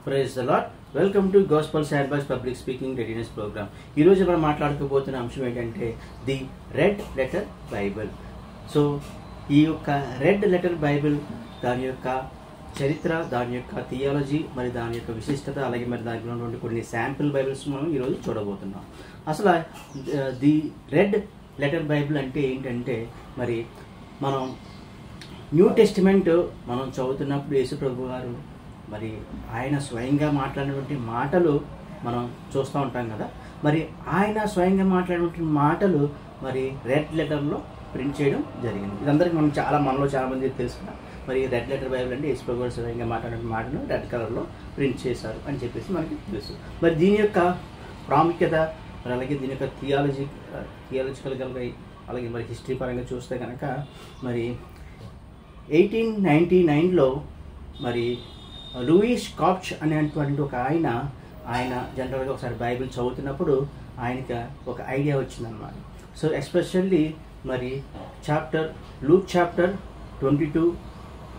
Praise the lord. Welcome to gospel sandbox public speaking readiness program. ఈరోజు మనం మాట్లాడుకోబోతున్న అంశం ఏంటంటే the red letter Bible. So ఈ యొక్క రెడ్ లెటర్ బైబిల్, దాని యొక్క చరిత్ర, దాని యొక్క థియాలజీ, మరి దాని యొక్క విశిష్టత, అలాగే మరి దాంట్లో ఉన్నటువంటి కొన్ని శాంపిల్ బైబిల్స్ మనం ఈరోజు చూడబోతున్నాం. అసలు ది రెడ్ లెటర్ బైబిల్ అంటే ఏంటంటే, మరి మనం న్యూ టెస్టిమెంట్ మనం చదువుతున్నప్పుడు యేసు ప్రభు గారు మరి ఆయన స్వయంగా మాట్లాడినటువంటి మాటలు మనం చూస్తూ ఉంటాం కదా. మరి ఆయన స్వయంగా మాట్లాడినటువంటి మాటలు మరి రెడ్ లెటర్లో ప్రింట్ చేయడం జరిగింది. ఇదందరికీ మనలో చాలా మందికి తెలుసు కదా. మరి రెడ్ లెటర్ బైబిల్ అంటే యేసు ప్రభు గారు స్వయంగా మాట్లాడిన మాటను రెడ్ కలర్లో ప్రింట్ చేశారు అని చెప్పేసి మనకి తెలుసు. మరి దీని యొక్క ప్రాముఖ్యత, మరి అలాగే దీని యొక్క థియాలజికల్ అలాగే మరి హిస్టరీ పరంగా చూస్తే కనుక, మరి 1899లో మరి లూయిస్ కాప్చ్ అనేటువంటి ఒక ఆయన జనరల్గా ఒకసారి బైబిల్ చదువుతున్నప్పుడు ఆయనకి ఒక ఐడియా వచ్చిందనమాట. సో ఎస్పెషల్లీ మరి లూక్ చాప్టర్ 22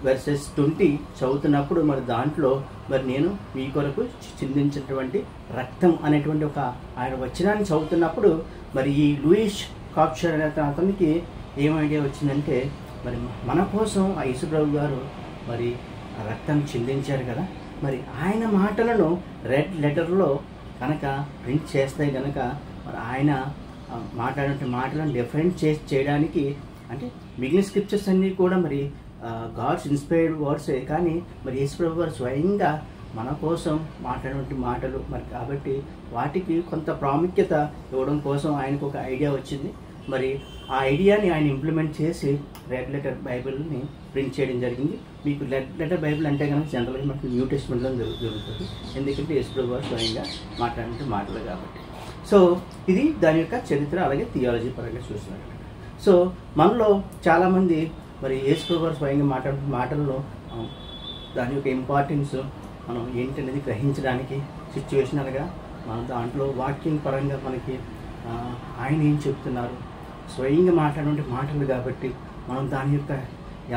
verses 20 చదువుతున్నప్పుడు మరి దాంట్లో మరి నేను మీ కొరకు చిందించినటువంటి రక్తం అనేటువంటి ఒక ఆయన వచనాన్ని చదువుతున్నప్పుడు మరి ఈ లూయిస్ కాప్చ్ అనే అతనికి ఏం ఐడియా వచ్చిందంటే, మరి మన కోసం ఆ యేసుప్రభు గారు మరి రక్తాన్ని చిందించారు కదా, మరి ఆయన మాటలను రెడ్ లెటర్లో కనుక ప్రింట్ చేస్తే కనుక మరి ఆయన మాట్లాడిన మాటలను డిఫరెంట్ చేయడానికి, అంటే మిగిలిన స్క్రిప్చర్స్ అన్నీ కూడా మరి గాడ్స్ ఇన్స్పైర్డ్ వర్డ్సే, కానీ మరి యేసుప్రభు గారు స్వయంగా మన కోసం మాట్లాడినటువంటి మాటలు మరి, కాబట్టి వాటికి కొంత ప్రాముఖ్యత ఇవ్వడం కోసం ఆయనకు ఒక ఐడియా వచ్చింది. మరి ఆ ఐడియాని ఆయన ఇంప్లిమెంట్ చేసి రెడ్ లెటర్ బైబిల్ని ప్రింట్ చేయడం జరిగింది. మీకు రెడ్ లెటర్ బైబిల్ అంటే కనుక జనరల్గా మనకి న్యూ టెస్టిమెంట్లో జరుగుతుంది, ఎందుకంటే యేసుప్రభు గారు స్వయంగా మాట్లాడిన మాటలు కాబట్టి. సో ఇది దాని యొక్క చరిత్ర, అలాగే థియాలజీ పరంగా చూసినట్టు. సో మనలో చాలామంది మరి యేసుప్రభు గారు స్వయంగా మాట్లాడిన మాటల్లో దాని యొక్క ఇంపార్టెన్స్ మనం ఏంటనేది గ్రహించడానికి సిచ్యువేషనల్గా మనం దాంట్లో వాక్యం పరంగా మనకి ఆయన ఏం చెప్తున్నారు, స్వయంగా మాట్లాడే మాటలు కాబట్టి మనం దాని యొక్క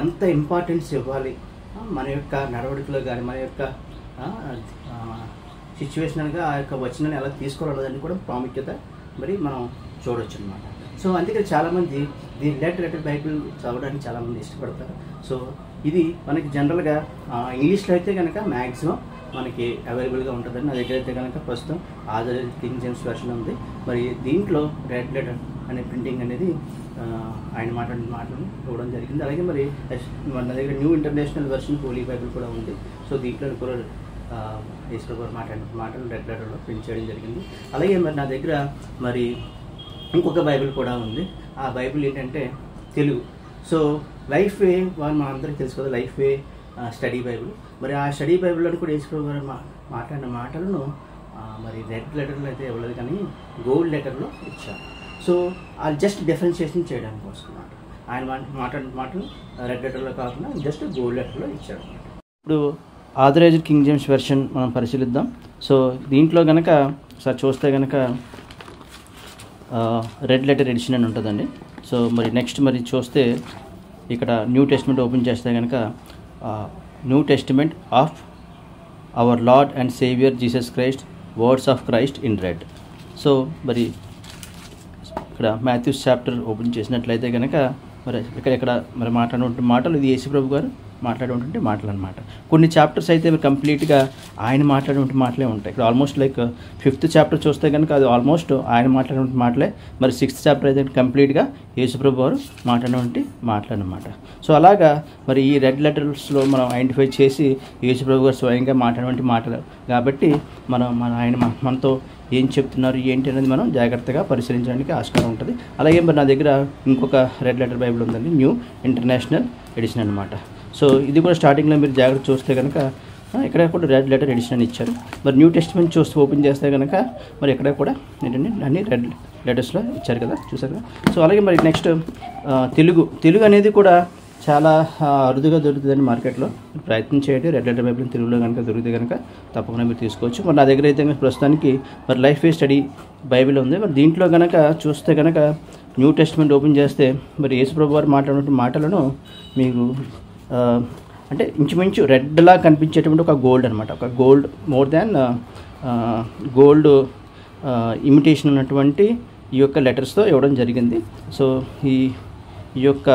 ఎంత ఇంపార్టెన్స్ ఇవ్వాలి, మన యొక్క నడవడికలో కానీ మన యొక్క సిచ్యువేషనల్గా ఆ యొక్క వచనాన్ని ఎలా తీసుకోవాలన్నదాన్ని కూడా ప్రాముఖ్యత మరి మనం చూడవచ్చు అనమాట. సో అందుకే చాలామంది ది రెడ్ లెటర్ బైబిల్ చదవడానికి చాలామంది ఇష్టపడతారు. సో ఇది మనకి జనరల్గా ఇంగ్లీష్లో అయితే కనుక మ్యాక్సిమం మనకి అవైలబుల్గా ఉంటుందని, నా దగ్గర అయితే కనుక ప్రస్తుతం ఆథరైజ్డ్ కింగ్ జేమ్స్ వెర్షన్ ఉంది. మరి దీంట్లో రెడ్ లెటర్ అనే ప్రింటింగ్ అనేది ఆయన మాట్లాడిన మాటలను ఇవ్వడం జరిగింది. అలాగే మరి మన దగ్గర new international version Holi Bible కూడా ఉంది. సో దీంట్లో కూడా యేసుప్రభు గారు మాట్లాడిన మాటలు రెడ్ లెటర్లో ప్రింట్ చేయడం జరిగింది. అలాగే మరి నా దగ్గర మరి ఇంకొక బైబిల్ కూడా ఉంది. ఆ బైబిల్ ఏంటంటే తెలుగు. సో లైఫ్ వే మనందరికీ తెలుసు కదా, లైఫ్ వే స్టడీ బైబిల్. మరి ఆ స్టడీ బైబిల్లో కూడా యేసుప్రభు గారు మాట్లాడిన మాటలను మరి రెడ్ లెటర్లో అయితే ఇవ్వలేదు, కానీ గోల్డ్ లెటర్లో ఇచ్చారు. సో ఆ జస్ట్ డిఫరెన్షియేషన్ చేయడానికి కోసం ఆయన మాట్లాడిన మాటలు రెడ్ లెటర్లో కాకుండా జస్ట్ గోల్డ్ లెటర్లో ఇచ్చారు అనమాట. ఇప్పుడు ఆథరైజ్డ్ కింగ్ జేమ్స్ వెర్షన్ మనం పరిశీలిద్దాం. సో దీంట్లో కనుక ఒకసారి చూస్తే కనుక రెడ్ లెటర్ ఎడిషన్ అని ఉంటుందండి. సో మరి నెక్స్ట్ మరి చూస్తే ఇక్కడ న్యూ టెస్టిమెంట్ ఓపెన్ చేస్తే కనుక new testament of our Lord and saviour Jesus Christ, words of Christ in red. So మరి ఇక్కడ మాథ్యూస్ చాప్టర్ ఓపెన్ చేసినట్లయితే కనుక మరి ఇక్కడ మరి మాట్లాడినటువంటి మాటలు ఇది యేసుప్రభు గారు మాట్లాడేటువంటి మాటలు అనమాట. కొన్ని చాప్టర్స్ అయితే కంప్లీట్గా ఆయన మాట్లాడేటువంటి మాటలే ఉంటాయి. ఇక్కడ ఆల్మోస్ట్ లైక్ 5th చాప్టర్ చూస్తే కనుక అది ఆల్మోస్ట్ ఆయన మాట్లాడేటువంటి మాటలే. మరి 6th చాప్టర్ అయితే కంప్లీట్గా యేసుప్రభు వారు మాట్లాడేటువంటి మాటలు అనమాట. సో అలాగా మరి ఈ రెడ్ లెటర్స్లో మనం ఐడెంటిఫై చేసి యేసుప్రభు గారు స్వయంగా మాట్లాడేటువంటి మాటలు కాబట్టి ఆయన మనతో ఏం చెప్తున్నారు ఏంటి అనేది మనం జాగ్రత్తగా పరిశీలించడానికి ఆస్కారం ఉంటుంది. అలాగే మరి నా దగ్గర ఇంకొక రెడ్ లెటర్ బైబిల్ ఉందండి, న్యూ ఇంటర్నేషనల్ ఎడిషన్ అనమాట. సో ఇది కూడా స్టార్టింగ్లో మీరు జాగ్రత్త చూస్తే కనుక ఇక్కడ కూడా రెడ్ లెటర్ ఎడిషన్ అని ఇచ్చారు. మరి న్యూ టెస్టిమెంట్ చూస్తే ఓపెన్ చేస్తే కనుక మరి ఇక్కడ కూడా ఏంటంటే అన్ని రెడ్ లెటర్స్లో ఇచ్చారు కదా, చూసారు కదా. సో అలాగే మరి నెక్స్ట్ తెలుగు అనేది కూడా చాలా అరుదుగా దొరుకుతుందండి మార్కెట్లో. ప్రయత్నం చేయండి, రెడ్ లెటర్ బైబిల్ తెలుగులో కనుక దొరికితే కనుక తప్పకుండా మీరు తీసుకోవచ్చు. మరి నా దగ్గర అయితే ప్రస్తుతానికి మరి లైఫ్ వే స్టడీ బైబిల్ ఉంది. మరి దీంట్లో కనుక చూస్తే కనుక న్యూ టెస్టిమెంట్ ఓపెన్ చేస్తే మరి యేసుప్రభు వారు మాట్లాడిన మాటలను మీకు అంటే ఇంచుమించు రెడ్లా కనిపించేటువంటి ఒక గోల్డ్ అనమాట, ఒక gold more than gold imitation ఉన్నటువంటి ఈ యొక్క లెటర్స్తో ఇవ్వడం జరిగింది. సో ఈ యొక్క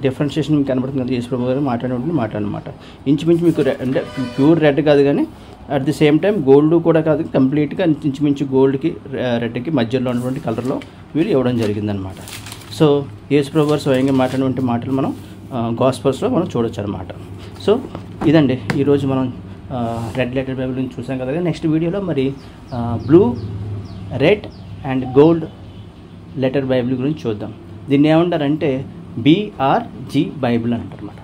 డిఫరెన్షియేషన్ మీకు కనబడుతుంది కదా, యేసుప్రభు గారు మాట్లాడినటువంటి మాట అనమాట. ఇంచుమించు మీకు అంటే ప్యూర్ రెడ్ కాదు, కానీ at the same time gold కూడా కాదు, కంప్లీట్గా ఇంచుమించు గోల్డ్కి రెడ్కి మధ్యలో ఉన్నటువంటి కలర్లో వీళ్ళు ఇవ్వడం జరిగిందనమాట. సో యేసుప్రభు గారు స్వయంగా మాట్లాడినటువంటి మాటలు మనం గాస్పల్స్లో మనం చూడొచ్చు అనమాట. సో ఇదండి ఈరోజు మనం రెడ్ లెటర్ బైబిల్ గురించి చూసాం కదా. నెక్స్ట్ వీడియోలో మరి blue, red and gold letter Bible గురించి చూద్దాం. దీన్ని ఏమంటారంటే BRG బైబిల్ అని అంటారు అన్నమాట.